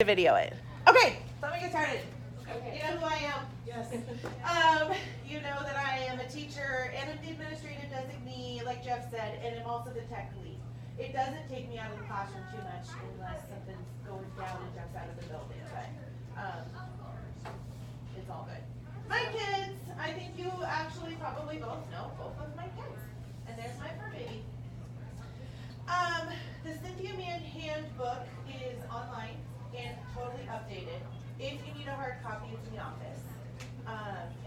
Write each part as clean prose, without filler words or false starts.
video it. Okay, so let me get started. Okay. You know who I am? Yes. You know that I am a teacher and I'm the administrative designee, like Jeff said, and I'm also the tech lead. It doesn't take me out of the classroom too much unless something's going down and Jeff's out of the building, but it's all good. My kids, I think you actually probably both know both of my kids. And there's my fur baby. The Cynthia Mann handbook is online and totally updated. If you need a hard copy, it's in the office.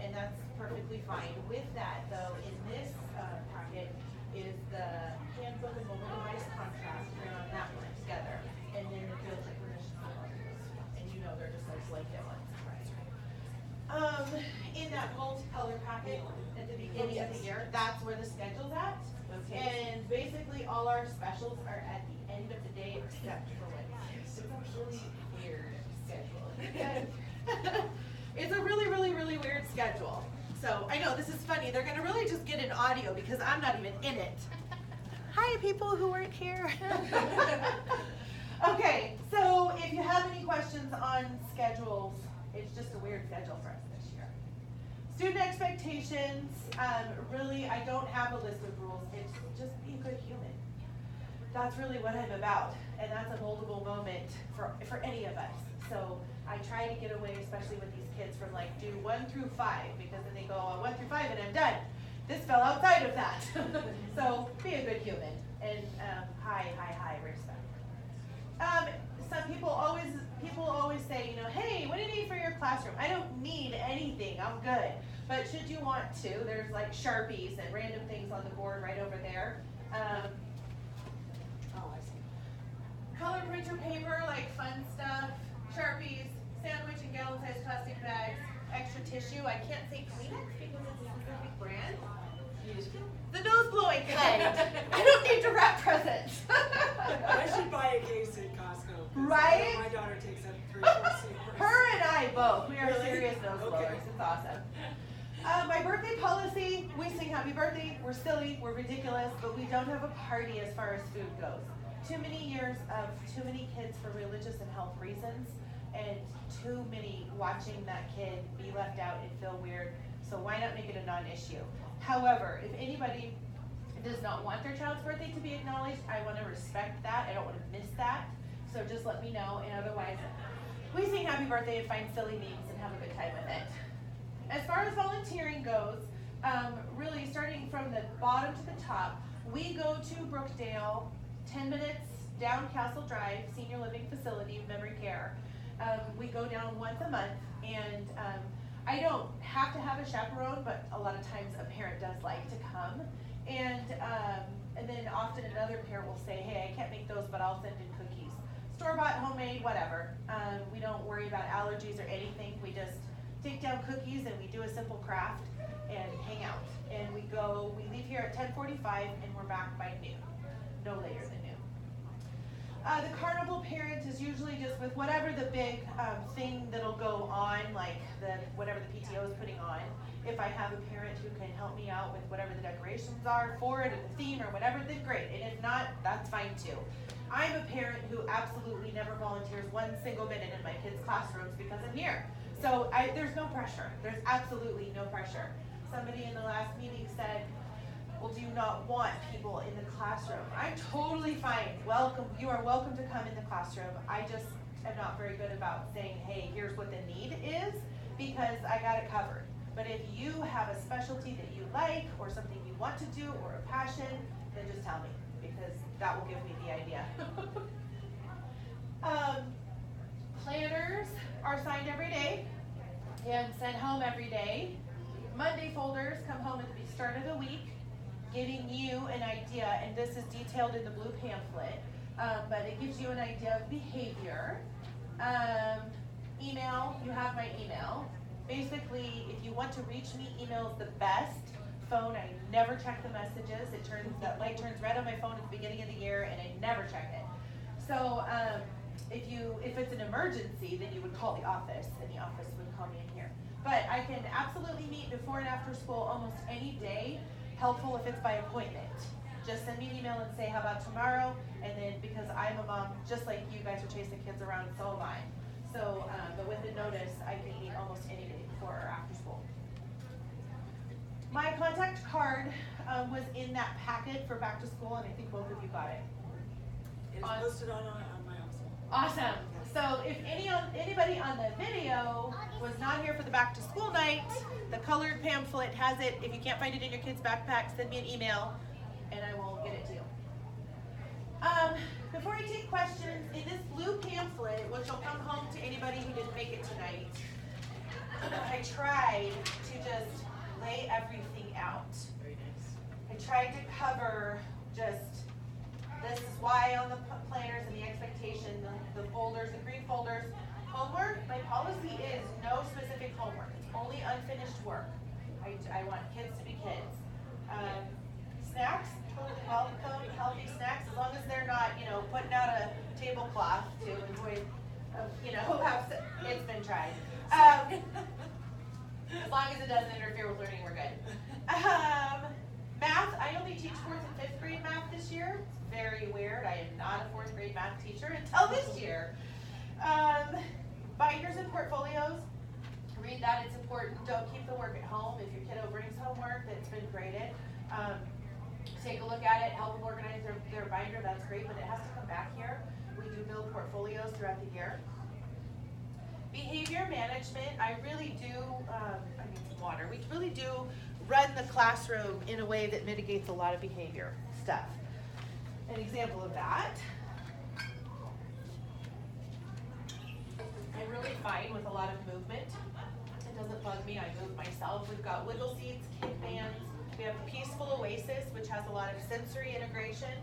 And that's perfectly fine. With that, though, in this packet is the handbook and mobile device contract. We're on that one together. And then the field trip permission forms. And you know they're just those blanket ones. In that multicolor packet at the beginning of the year, that's where the schedule's at. Okay. And basically all our specials are at the end of the day except for Wednesday. It's a really weird schedule. It's a really, really, really weird schedule. So I know this is funny. They're gonna really just get an audio because I'm not even in it. Hi people who weren't here. Okay, so if you have any questions on schedules, it's just a weird schedule for us this year. Student expectations, really I don't have a list of rules. It's just be a good human. That's really what I'm about. And that's a moldable moment for any of us. So I try to get away, especially with these kids, from like do 1 through 5, because then they go 1 through 5 and I'm done. This fell outside of that. So be a good human and high respect. Some people always say, you know, hey, what do you need for your classroom? I don't need anything, I'm good. But should you want to, there's like Sharpies and random things on the board right over there. Oh, I see. Color printer paper, like fun stuff, Sharpies, sandwich and gallon-sized plastic bags, extra tissue. I can't say Kleenex because it's a specific brand. The nose blowing kind. I don't need to wrap presents. I should buy a case at Costco. Right? My daughter takes up 3 or 4 sleepers. Her and I both. We are Really? serious nose blowers. Okay. It's awesome. My birthday policy, we sing happy birthday. We're silly, we're ridiculous, but we don't have a party as far as food goes. Too many years of too many kids for religious and health reasons, and too many watching that kid be left out and feel weird. So why not make it a non-issue? However, if anybody does not want their child's birthday to be acknowledged, I want to respect that. I don't want to miss that. So just let me know, and otherwise, we sing happy birthday and find silly memes and have a good time with it. As far as volunteering goes, really starting from the bottom to the top, we go to Brookdale, 10 minutes down Castle Drive, Senior Living Facility, Memory Care. We go down once a month, and I don't have to have a chaperone, but a lot of times a parent does like to come. And then often another parent will say, hey, I can't make those, but I'll send in cookies. Store-bought, homemade, whatever. We don't worry about allergies or anything. We just take down cookies and we do a simple craft and hang out. And we leave here at 10:45 and we're back by noon, no later than noon. The carnival parent is usually just with whatever the big thing that'll go on, like whatever the PTO is putting on. If I have a parent who can help me out with whatever the decorations are for it, or the theme, or whatever, then great. And if not, that's fine too. I'm a parent who absolutely never volunteers 1 single minute in my kids' classrooms because I'm here. So there's no pressure. There's absolutely no pressure. Somebody in the last meeting said, well, do you not want people in the classroom? I'm totally fine. Welcome. You are welcome to come in the classroom. I just am not very good about saying, hey, here's what the need is, because I got it covered. But if you have a specialty that you like, or something you want to do, or a passion, then just tell me, because that will give me the idea. Planners are signed every day and sent home every day. Monday folders come home at the start of the week, giving you an idea, and this is detailed in the blue pamphlet, but it gives you an idea of behavior. Email, you have my email. Basically, if you want to reach me, email is the best. Phone, I never check the messages. That light turns red on my phone at the beginning of the year, and I never check it. So if it's an emergency, then you would call the office, and the office would call me in here. But I can absolutely meet before and after school almost any day. Helpful if it's by appointment. Just send me an email and say, how about tomorrow? And then, because I'm a mom, just like you guys are chasing kids around, so am I. My contact card was in that packet for back to school, and I think both of you got it. It's posted on my household. Awesome. So if anybody on the video was not here for the back to school night, the colored pamphlet has it. If you can't find it in your kid's backpack, send me an email and I will get it to you. Before I take questions, in this blue pamphlet, which will come home to anybody who didn't make it tonight, I tried to just lay everything out. Very nice. I tried to cover just, this is why on the planners and the expectation, the folders, the green folders. Homework, my policy is no specific homework. It's only unfinished work. I want kids to be kids. Snacks, totally healthy snacks, as long as they're not, putting out a tablecloth to avoid, it's been tried. As long as it doesn't interfere with learning, we're good. Math, I only teach 4th and 5th grade math this year. It's very weird. I am not a 4th grade math teacher until this year. Binders and portfolios. Read that, it's important. Don't keep the work at home. If your kiddo brings homework that's been graded, take a look at it, help them organize their binder, that's great, but it has to come back here. We do build portfolios throughout the year. Behavior management, I really do, I need some water. We really do run the classroom in a way that mitigates a lot of behavior stuff. An example of that, I'm really fine with a lot of movement. It doesn't bug me, I move myself. We've got wiggle seats, kid bands. We have Peaceful Oasis, which has a lot of sensory integration.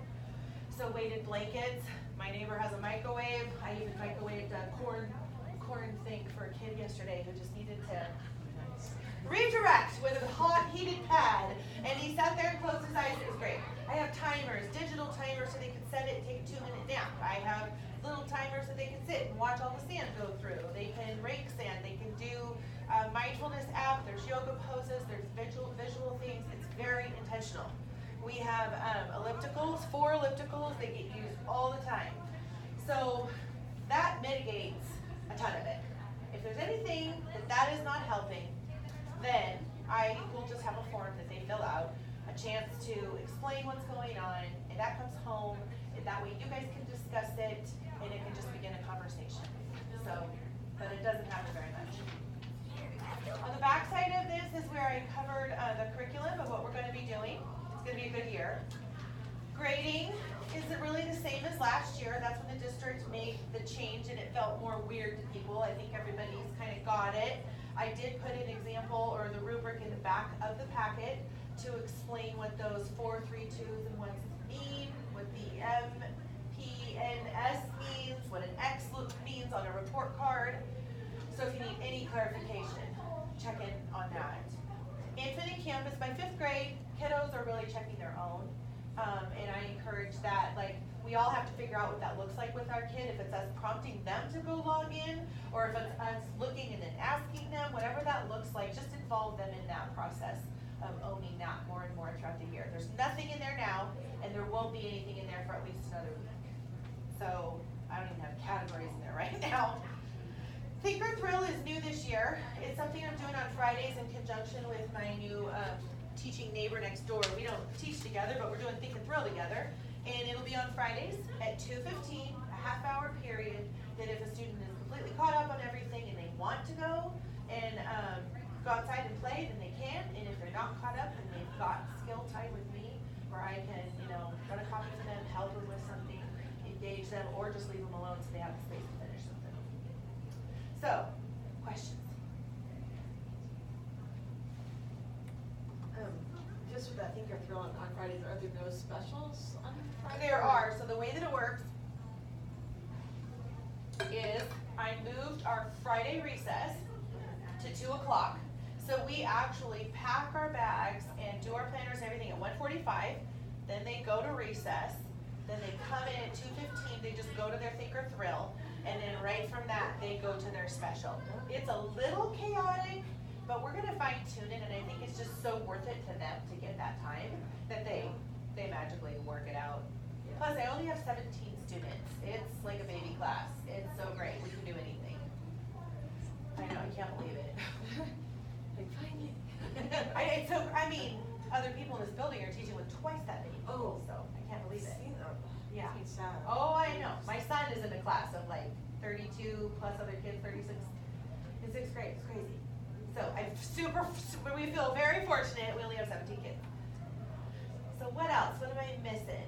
So weighted blankets. My neighbor has a microwave. I even microwaved a corn thing for a kid yesterday who just needed to redirect with a hot heated pad. And he sat there and closed his eyes. It was great. I have timers, digital timers so they can set it and take a 2-minute nap. I have little timers so they can sit and watch all the sand go through. They can rake sand. They can do mindfulness app. There's yoga poses. There's visual things. It's very intentional. We have ellipticals, 4 ellipticals. They get used all the time. So that mitigates a ton of it. If there's anything that is not helping, then I will just have a form that they fill out, a chance to explain what's going on, and that comes home, and that way you guys can discuss it, and it can just begin a conversation. So, but it doesn't happen very much. On the back side of this is where I covered the curriculum of what we're going to be doing. It's going to be a good year. Grading isn't really the same as last year. That's when the district made the change and it felt more weird to people. I think everybody's kind of got it. I did put an example or the rubric in the back of the packet to explain what those 4, 3, 2s, and 1s mean, what the M, P, and S means, what an X means on a report card. So if you need any clarification, check in on that. Infinite Campus by 5th grade, kiddos are really checking their own. And I encourage that, like, we all have to figure out what that looks like with our kid, if it's us prompting them to go log in, or if it's us looking and then asking them, whatever that looks like, just involve them in that process of owning that more and more throughout the year. There's nothing in there now, and there won't be anything in there for at least another week. So, I don't even have categories in there right now. Think or Thrill is new this year. It's something I'm doing on Fridays in conjunction with my new teaching neighbor next door. We don't teach together, but we're doing Think and Thrill together. And it'll be on Fridays at 2:15, a half-hour period, that if a student is completely caught up on everything and they want to go and go outside and play, then they can. And if they're not caught up, then they've got skill time with me, where I can, run a copy for them, help them with something, engage them, or just leave them alone so they have the space to finish something. So, questions? Just with that Think or Thrill on Fridays, are there no specials on Fridays? There are. So the way that it works is I moved our Friday recess to 2 o'clock. So we actually pack our bags and do our planners and everything at 1:45. Then they go to recess. Then they come in at 2:15. They just go to their Think or Thrill. And then right from that, they go to their special. It's a little chaotic, but we're going to fine tune it, and I think it's just so worth it to them to get that time that they magically work it out. Yeah. Plus, I only have 17 students. It's like a baby class. It's so great. We can do anything. I know, I can't believe it. Like, finally. I mean, other people in this building are teaching with twice that many people, Oh. so I can't believe it. See, that Yeah. makes me sad. Oh, I know. My son is in a class of like 32 plus other kids, 36 in sixth grade. It's crazy. So we feel very fortunate. We only have 17 kids. So what else? What am I missing?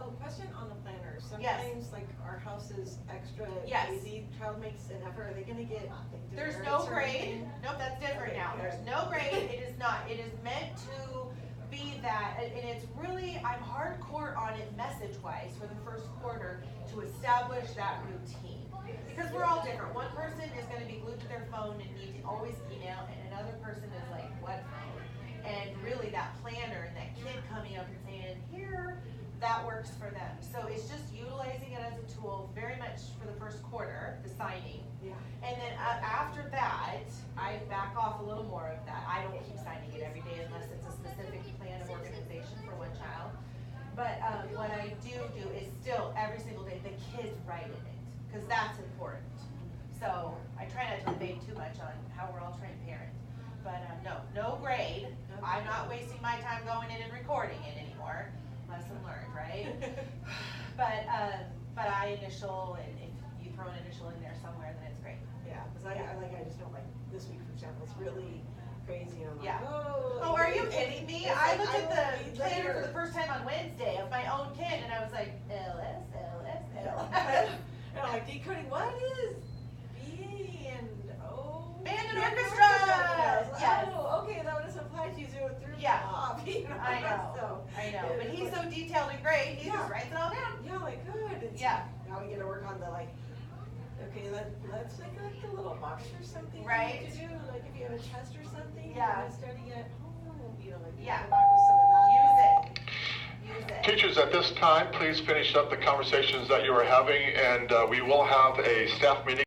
Oh, question on the planners. Yes. Sometimes like our house is extra Yes. busy, child makes an effort, are they gonna get like There's demerits no or grade. anything? Nope, that's different Okay, now. good. There's no grade. It is not. It is meant to be that, and it's really, I'm hardcore on it message-wise for the first quarter to establish that routine. Because we're all different. One person is gonna be glued to their phone and need to always email, and another person is like, what phone? And really that planner and that kid coming up and saying, here, that works for them. So it's just utilizing it as a tool very much for the first quarter, the signing. Yeah. And then after that, I back off a little more of that. I don't keep signing it every day unless it's a specific plan of organization for one child. But what I do is still every single day, the kids write in it, because that's important. So I try not to debate too much on how we're all trained parents. But no grade. I'm not wasting my time going in and recording it anymore. Lesson learned, right? But I initial, and if you throw an initial in there somewhere, then it's great. Yeah, cause I just don't like, this week, for example, it's really crazy, and I'm Yeah. like, oh. Oh, are you kidding me? It's I like, looked at will the read planner for later. the first time on Wednesday of my own kid, and I was like, LS. And I'm like, decoding, what is B and O? Band and Band orchestra! Yes. Oh, okay, that would apply to you, so it threw me Yeah. off, you know? I know, So, I know. But it's he's so like- detailed and great, he Yeah. just writes it all down. Yeah, like, good. It's Yeah. like, now we get to work on the, like, okay, let's make like a little box or something. Right. To do, like if you have a test or something. Yeah. And studying at home, you know, like. Yeah. Go back with some of that. Use it. Teachers, at this time, please finish up the conversations that you are having, and we will have a staff meeting